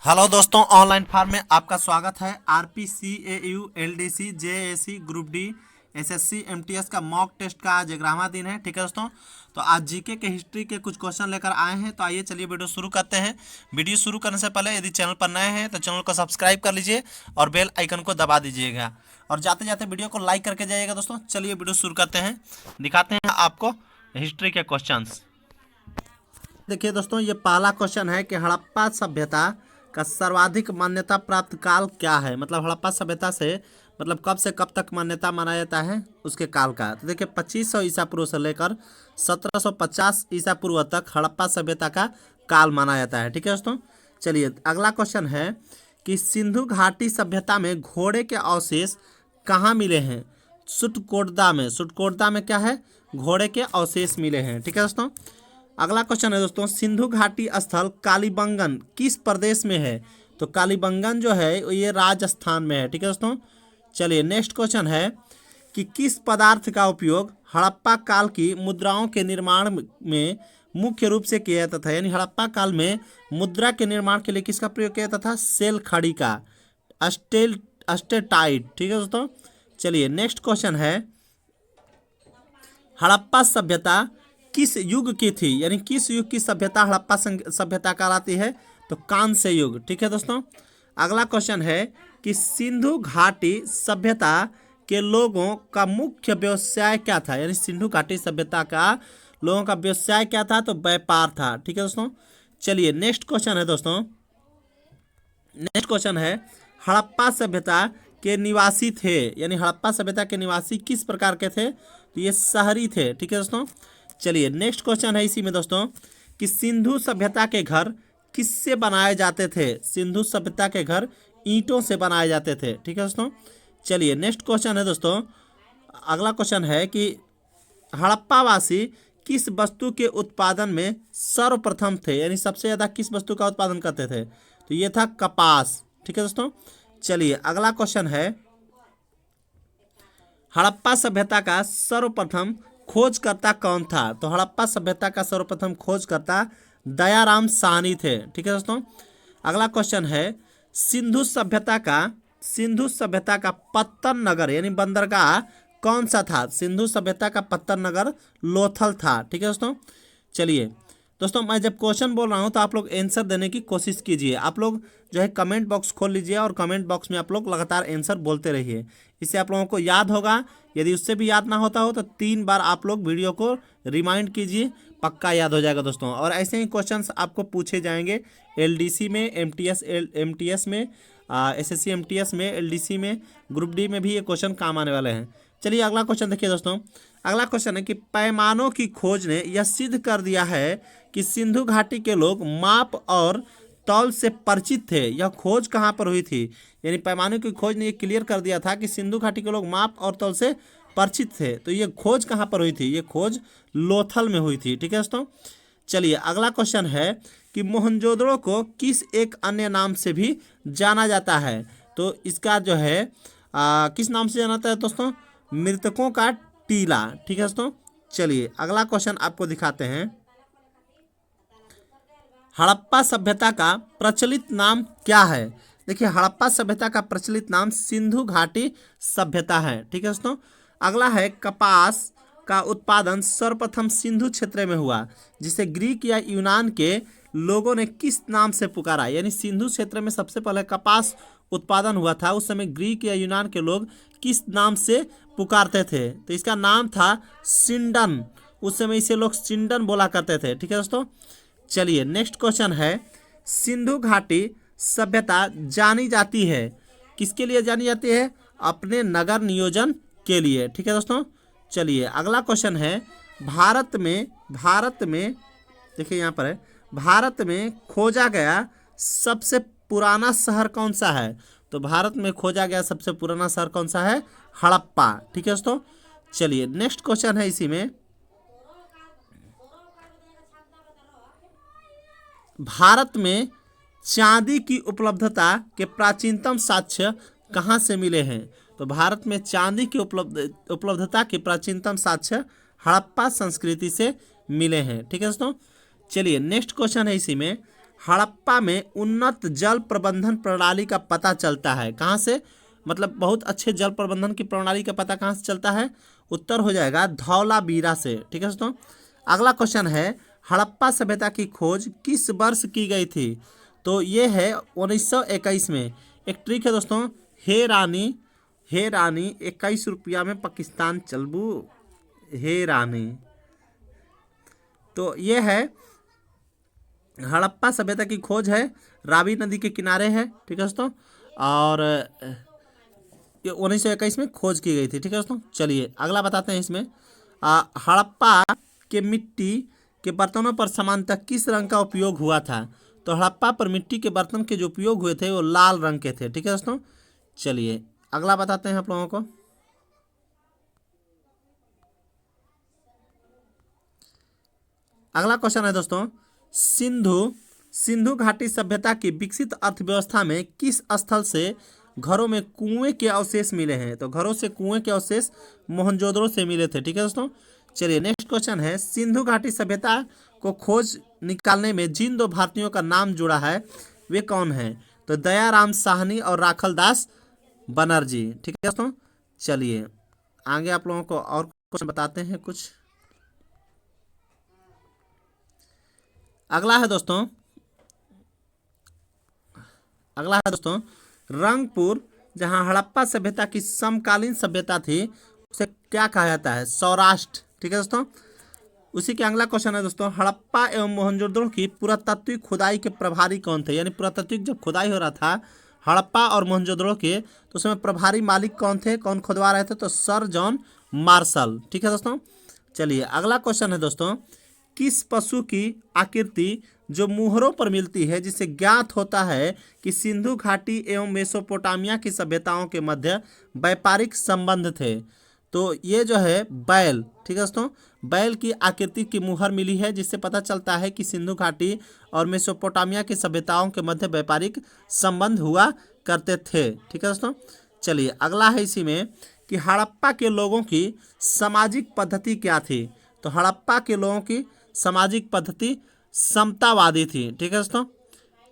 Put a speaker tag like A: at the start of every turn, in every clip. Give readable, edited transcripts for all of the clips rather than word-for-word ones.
A: Hello दोस्तों, online form में आपका स्वागत है। RP, CAU, LDC, JAC, group D, SSC, MTS का मॉक टेस्ट का आज 11वां दिन है। ठीक है दोस्तों, तो आज जीके के हिस्ट्री के कुछ क्वेश्चन लेकर आए हैं। तो आइए चलिए वीडियो शुरू करते हैं। वीडियो शुरू करने से पहले यदि चैनल पर नए हैं तो चैनल को सब्सक्राइब कर लीजिए और बेल आइकन को दबा दीजिएगा और जाते जाते वीडियो को लाइक करके जाइएगा। दोस्तों चलिए वीडियो शुरू करते हैं, दिखाते हैं आपको हिस्ट्री के क्वेश्चन। देखिए दोस्तों, ये पहला क्वेश्चन है कि हड़प्पा सभ्यता का सर्वाधिक मान्यता प्राप्त काल क्या है। मतलब हड़प्पा सभ्यता से मतलब कब से कब तक मान्यता माना जाता है उसके काल का। तो देखिए 2500 ईसा पूर्व से लेकर 1750 ईसा पूर्व तक हड़प्पा सभ्यता का काल माना जाता है। ठीक है दोस्तों, चलिए अगला क्वेश्चन है कि सिंधु घाटी सभ्यता में घोड़े के अवशेष कहाँ मिले हैं। सुटकोटदा में। सुटकोटदा में क्या है, घोड़े के अवशेष मिले हैं। ठीक है दोस्तों, अगला क्वेश्चन है दोस्तों, सिंधु घाटी स्थल कालीबंगन किस प्रदेश में है। तो कालीबंगन जो है ये राजस्थान में है। ठीक है दोस्तों, चलिए नेक्स्ट क्वेश्चन है कि किस पदार्थ का उपयोग हड़प्पा काल की मुद्राओं के निर्माण में मुख्य रूप से किया जाता था। यानी हड़प्पा काल में मुद्रा के निर्माण के लिए किसका प्रयोग किया जाता था, सेल खड़ी का, अस्टेटाइट। ठीक है दोस्तों, चलिए नेक्स्ट क्वेश्चन है, हड़प्पा सभ्यता किस युग की थी। यानी किस युग की सभ्यता हड़प्पा सभ्यता कहलाती है। तो कांस्य युग। ठीक है दोस्तों, अगला क्वेश्चन है कि सिंधु घाटी सभ्यता के लोगों का मुख्य व्यवसाय क्या था। यानी सिंधु घाटी सभ्यता का लोगों का व्यवसाय क्या था, तो व्यापार था। ठीक है दोस्तों, चलिए नेक्स्ट क्वेश्चन है दोस्तों, नेक्स्ट क्वेश्चन है हड़प्पा सभ्यता के निवासी थे। यानी हड़प्पा सभ्यता के निवासी किस प्रकार के थे, तो ये शहरी थे। ठीक है दोस्तों, चलिए नेक्स्ट क्वेश्चन है इसी में दोस्तों कि सिंधु सभ्यता के घर किससे बनाए जाते थे। सिंधु सभ्यता के घर ईंटों से बनाए जाते थे। ठीक है दोस्तों, चलिए नेक्स्ट क्वेश्चन है दोस्तों, अगला क्वेश्चन है कि हड़प्पावासी किस वस्तु के उत्पादन में सर्वप्रथम थे। यानी सबसे ज़्यादा किस वस्तु का उत्पादन करते थे, तो ये था कपास। ठीक है दोस्तों, चलिए अगला क्वेश्चन है, हड़प्पा सभ्यता का सर्वप्रथम खोजकर्ता कौन था। तो हड़प्पा सभ्यता का सर्वप्रथम खोजकर्ता दयाराम साहनी थे। ठीक है दोस्तों, अगला क्वेश्चन है, सिंधु सभ्यता का पत्तन नगर यानी बंदरगाह कौन सा था। सिंधु सभ्यता का पत्तन नगर लोथल था। ठीक है दोस्तों, चलिए दोस्तों मैं जब क्वेश्चन बोल रहा हूँ तो आप लोग आंसर देने की कोशिश कीजिए। आप लोग जो है कमेंट बॉक्स खोल लीजिए और कमेंट बॉक्स में आप लोग लगातार आंसर बोलते रहिए। इससे आप लोगों को याद होगा। यदि उससे भी याद ना होता हो तो 3 बार आप लोग वीडियो को रिमाइंड कीजिए, पक्का याद हो जाएगा दोस्तों। और ऐसे ही क्वेश्चंस आपको पूछे जाएंगे एलडीसी में, एमटीएस में, एसएससी एमटीएस में, एलडीसी में, ग्रुप डी में भी ये क्वेश्चन काम आने वाले हैं। चलिए अगला क्वेश्चन देखिए दोस्तों, अगला क्वेश्चन है कि पैमानों की खोज ने यह सिद्ध कर दिया है कि सिंधु घाटी के लोग माप और तौल से परिचित थे। यह खोज कहाँ पर हुई थी। यानी पैमानों की खोज ने यह क्लियर कर दिया था कि सिंधु घाटी के लोग माप और तौल से परिचित थे। तो ये खोज कहाँ पर हुई थी, ये खोज लोथल में हुई थी। ठीक है दोस्तों, चलिए अगला क्वेश्चन है कि मोहनजोदड़ो को किस एक अन्य नाम से भी जाना जाता है। तो इसका जो है किस नाम से जाना जाता है दोस्तों, मृतकों का टीला। ठीक है दोस्तों, चलिए अगला क्वेश्चन आपको दिखाते हैं, हड़प्पा सभ्यता का प्रचलित नाम क्या है। देखिए हड़प्पा सभ्यता का प्रचलित नाम सिंधु घाटी सभ्यता है। ठीक है दोस्तों, अगला है कपास का उत्पादन सर्वप्रथम सिंधु क्षेत्र में हुआ, जिसे ग्रीक या यूनान के लोगों ने किस नाम से पुकारा। यानी सिंधु क्षेत्र में सबसे पहले कपास उत्पादन हुआ था, उस समय ग्रीक या यूनान के लोग किस नाम से पुकारते थे। तो इसका नाम था सिंडन। उस समय इसे लोग सिंडन बोला करते थे। ठीक है दोस्तों, चलिए नेक्स्ट क्वेश्चन है, सिंधु घाटी सभ्यता जानी जाती है किसके लिए जानी जाती है, अपने नगर नियोजन के लिए। ठीक है दोस्तों, चलिए अगला क्वेश्चन है, भारत में देखिए यहाँ पर है, भारत में खोजा गया सबसे पुराना शहर कौन सा है। तो भारत में खोजा गया सबसे पुराना शहर कौन सा है, हड़प्पा। ठीक है दोस्तों, चलिए नेक्स्ट क्वेश्चन है इसी में, भारत में चांदी की उपलब्धता के प्राचीनतम साक्ष्य कहाँ से मिले हैं। तो भारत में चांदी की उपलब्धता के प्राचीनतम साक्ष्य हड़प्पा संस्कृति से मिले हैं। ठीक है दोस्तों, चलिए नेक्स्ट क्वेश्चन है इसी में, हड़प्पा में उन्नत जल प्रबंधन प्रणाली का पता चलता है। कहाँ से? मतलब बहुत अच्छे जल प्रबंधन की प्रणाली का पता कहाँ से चलता है? उत्तर हो जाएगा धौलावीरा से। ठीक है दोस्तों। अगला क्वेश्चन है, हड़प्पा सभ्यता की खोज किस वर्ष की गई थी? तो ये है 1921 में। एक ट्रिक है दोस्तों, हे रानी 21 रुपया में पाकिस्तान चलबू, हे रानी। तो ये है हड़प्पा सभ्यता की खोज है, रावी नदी के किनारे है। ठीक है दोस्तों। और ये 1921 में खोज की गई थी। ठीक है दोस्तों। चलिए अगला बताते हैं इसमें। हड़प्पा के मिट्टी के बर्तनों पर सामान्यतः किस रंग का उपयोग हुआ था? तो हड़प्पा पर मिट्टी के बर्तन के जो उपयोग हुए थे वो लाल रंग के थे। ठीक है दोस्तों। चलिए अगला बताते हैं आप लोगों को। अगला क्वेश्चन है दोस्तों, सिंधु घाटी सभ्यता की विकसित अर्थव्यवस्था में किस स्थल से घरों में कुएं के अवशेष मिले हैं? तो घरों से कुएं के अवशेष मोहनजोदड़ो से मिले थे। ठीक है दोस्तों। चलिए नेक्स्ट क्वेश्चन है, सिंधु घाटी सभ्यता को खोज निकालने में जिन दो भारतीयों का नाम जुड़ा है वे कौन हैं? तो दयाराम साहनी और राखल दास बनर्जी। ठीक है दोस्तों। चलिए आगे आप लोगों को और क्वेश्चन बताते हैं कुछ। अगला है दोस्तों रंगपुर, जहां हड़प्पा सभ्यता की समकालीन सभ्यता थी, उसे क्या कहा जाता है? सौराष्ट्र। ठीक है दोस्तों। उसी के अगला क्वेश्चन है दोस्तों, हड़प्पा एवं मोहनजोदड़ो की पुरातात्विक खुदाई के प्रभारी कौन थे? यानी पुरातात्विक जब खुदाई हो रहा था हड़प्पा और मोहनजोदड़ो के, तो उसमें प्रभारी मालिक कौन थे? कौन खुदवा रहे थे? तो सर जॉन मार्शल। ठीक है दोस्तों। चलिए अगला क्वेश्चन है दोस्तों, किस पशु की आकृति जो मुहरों पर मिलती है जिससे ज्ञात होता है कि सिंधु घाटी एवं मेसोपोटामिया की सभ्यताओं के मध्य व्यापारिक संबंध थे? तो ये जो है बैल। ठीक है दोस्तों। बैल की आकृति की मुहर मिली है जिससे पता चलता है कि सिंधु घाटी और मेसोपोटामिया की सभ्यताओं के मध्य व्यापारिक संबंध हुआ करते थे। ठीक है दोस्तों। चलिए अगला है इसी में कि हड़प्पा के लोगों की सामाजिक पद्धति क्या थी? तो हड़प्पा के लोगों की सामाजिक पद्धति समतावादी थी। ठीक है दोस्तों।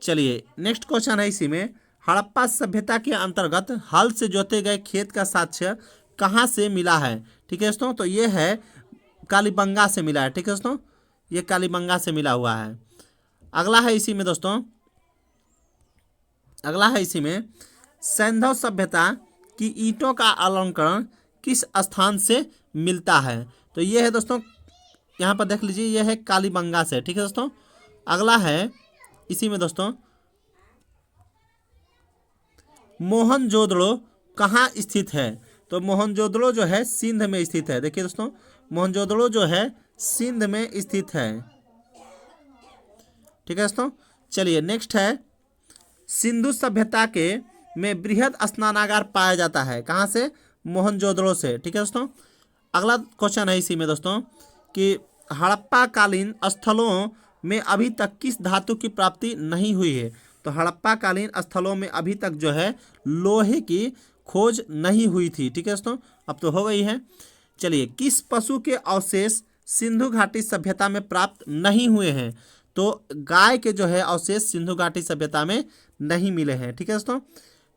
A: चलिए नेक्स्ट क्वेश्चन है इसी में, हड़प्पा सभ्यता के अंतर्गत हल से जोते गए खेत का साक्ष्य कहाँ से मिला है? ठीक है दोस्तों। तो ये है कालीबंगा से मिला है। ठीक है दोस्तों। ये कालीबंगा से मिला हुआ है। अगला है इसी में सैंधव सभ्यता की ईंटों का अलंकरण किस स्थान से मिलता है? तो ये है दोस्तों, यहाँ पर देख लीजिए, यह है कालीबंगा से। ठीक है दोस्तों। अगला है इसी में दोस्तों, मोहनजोदड़ो कहाँ स्थित है? तो मोहनजोदड़ो जो है सिंध में स्थित है। देखिए दोस्तों, मोहनजोदड़ो जो है सिंध में स्थित है। ठीक है दोस्तों। चलिए नेक्स्ट है, सिंधु सभ्यता के में बृहद स्नानागार पाया जाता है कहाँ से? मोहनजोदड़ो से। ठीक है दोस्तों। अगला क्वेश्चन है इसी में दोस्तों कि हड़प्पा कालीन स्थलों में अभी तक किस धातु की प्राप्ति नहीं हुई है? तो हड़प्पा कालीन स्थलों में अभी तक जो है लोहे की खोज नहीं हुई थी। ठीक है दोस्तों। अब तो हो गई है। चलिए, किस पशु के अवशेष सिंधु घाटी सभ्यता में प्राप्त नहीं हुए हैं? तो गाय के जो है अवशेष सिंधु घाटी सभ्यता में नहीं मिले हैं। ठीक है दोस्तों।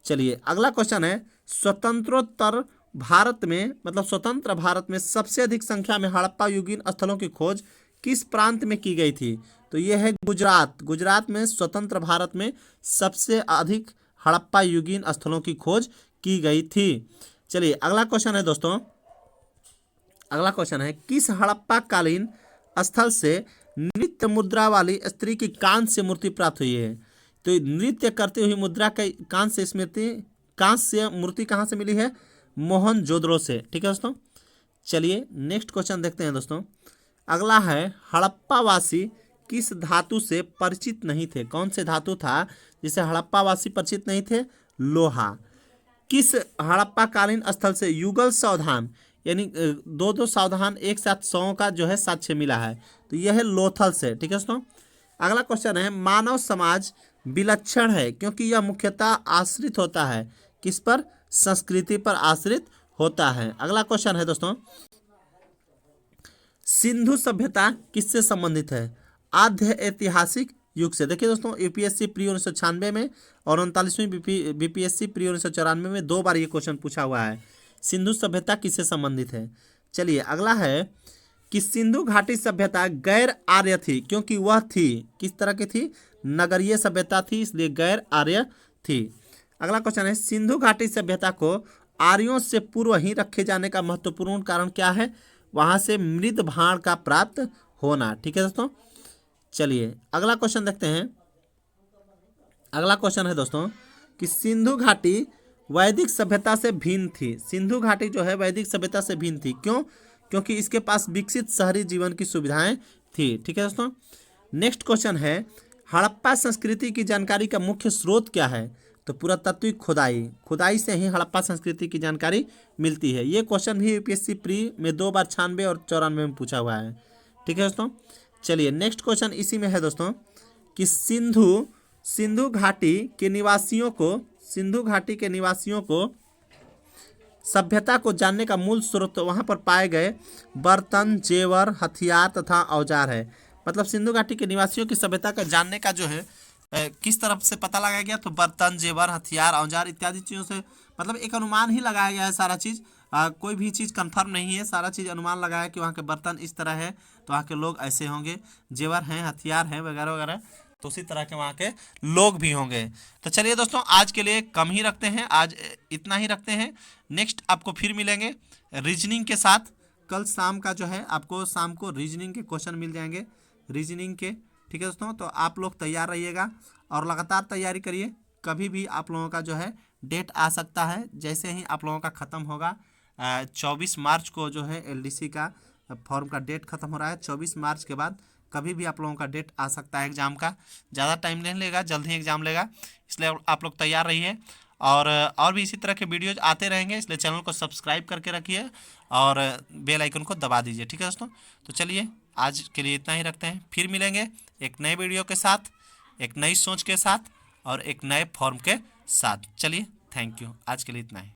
A: चलिए अगला क्वेश्चन है, स्वतंत्रोत्तर भारत में मतलब स्वतंत्र भारत में सबसे अधिक संख्या में हड़प्पा युगीन स्थलों की खोज किस प्रांत में की गई थी? तो यह है गुजरात में स्वतंत्र भारत में सबसे अधिक हड़प्पा युगीन स्थलों की खोज की गई थी। चलिए अगला क्वेश्चन है दोस्तों, किस हड़प्पा कालीन स्थल से नृत्य मुद्रा वाली स्त्री की कांस्य मूर्ति प्राप्त हुई है? तो नृत्य करती हुई मुद्रा का कांस्य मूर्ति कहाँ से मिली है? मोहनजोदड़ो से। ठीक है दोस्तों। चलिए नेक्स्ट क्वेश्चन देखते हैं दोस्तों। अगला है, हड़प्पावासी किस धातु से परिचित नहीं थे? कौन से धातु था जिसे हड़प्पावासी परिचित नहीं थे? लोहा। किस हड़प्पा कालीन स्थल से युगल सावधान यानी दो सावधान एक साथ 100 का जो है साक्ष्य मिला है? तो यह है लोथल से। ठीक है दोस्तों। अगला क्वेश्चन है, मानव समाज विलक्षण है क्योंकि यह मुख्यतः आश्रित होता है किस पर? संस्कृति पर आश्रित होता है। अगला क्वेश्चन है दोस्तों, सिंधु सभ्यता किससे संबंधित है? आद्य ऐतिहासिक युग से। देखिए दोस्तों, यूपीएससी प्री 1996 में और 39वीं बीपीएससी प्री 1994 में 2 बार ये क्वेश्चन पूछा हुआ है। सिंधु सभ्यता किससे संबंधित है? चलिए अगला है कि सिंधु घाटी सभ्यता गैर आर्य थी, क्योंकि वह थी किस तरह की थी? नगरीय सभ्यता थी, इसलिए गैर आर्य थी। अगला क्वेश्चन है, सिंधु घाटी सभ्यता को आर्यों से पूर्व ही रखे जाने का महत्वपूर्ण कारण क्या है? वहां से मृद भाण का प्राप्त होना। ठीक है दोस्तों, चलिए अगला क्वेश्चन देखते हैं। अगला क्वेश्चन है दोस्तों कि सिंधु घाटी वैदिक सभ्यता से भिन्न थी। सिंधु घाटी जो है वैदिक सभ्यता से भिन्न थी, क्यों? क्योंकि इसके पास विकसित शहरी जीवन की सुविधाएं थी। ठीक है दोस्तों, नेक्स्ट क्वेश्चन है, हड़प्पा संस्कृति की जानकारी का मुख्य स्रोत क्या है? तो पुरातात्विक खुदाई, खुदाई से ही हड़प्पा संस्कृति की जानकारी मिलती है। ये क्वेश्चन भी यूपीएससी प्री में 2 बार 96 और 94 में पूछा हुआ है। ठीक है दोस्तों, चलिए नेक्स्ट क्वेश्चन इसी में है दोस्तों कि सिंधु घाटी के निवासियों को सभ्यता को जानने का मूल स्रोत वहां पर पाए गए बर्तन, जेवर, हथियार तथा औजार है। मतलब सिंधु घाटी के निवासियों की सभ्यता का जानने का जो है किस तरफ से पता लगाया गया? तो बर्तन, जेवर, हथियार, औजार इत्यादि चीज़ों से, मतलब एक अनुमान ही लगाया गया है। सारा चीज़ कोई भी चीज़ कंफर्म नहीं है, सारा चीज़ अनुमान लगाया कि वहाँ के बर्तन इस तरह है तो वहाँ के लोग ऐसे होंगे, जेवर हैं, हथियार हैं वगैरह वगैरह, तो उसी तरह के वहाँ के लोग भी होंगे। तो चलिए दोस्तों, आज के लिए कम ही रखते हैं, आज इतना ही रखते हैं। नेक्स्ट आपको फिर मिलेंगे रीजनिंग के साथ। कल शाम का जो है आपको शाम को रीजनिंग के क्वेश्चन मिल जाएंगे, रीजनिंग के। ठीक है दोस्तों, तो आप लोग तैयार रहिएगा और लगातार तैयारी करिए। कभी भी आप लोगों का जो है डेट आ सकता है, जैसे ही आप लोगों का ख़त्म होगा 24 मार्च को जो है एलडीसी का फॉर्म का डेट ख़त्म हो रहा है। 24 मार्च के बाद कभी भी आप लोगों का डेट आ सकता है एग्ज़ाम का। ज़्यादा टाइम नहीं लेगा, जल्द ही एग्ज़ाम लेगा, इसलिए आप लोग तैयार रहिए। और भी इसी तरह के वीडियोज आते रहेंगे, इसलिए चैनल को सब्सक्राइब करके रखिए और बेल आइकन को दबा दीजिए। ठीक है दोस्तों, तो चलिए आज के लिए इतना ही रखते हैं। फिर मिलेंगे एक नए वीडियो के साथ, एक नई सोच के साथ और एक नए फॉर्म के साथ। चलिए, थैंक यू, आज के लिए इतना ही।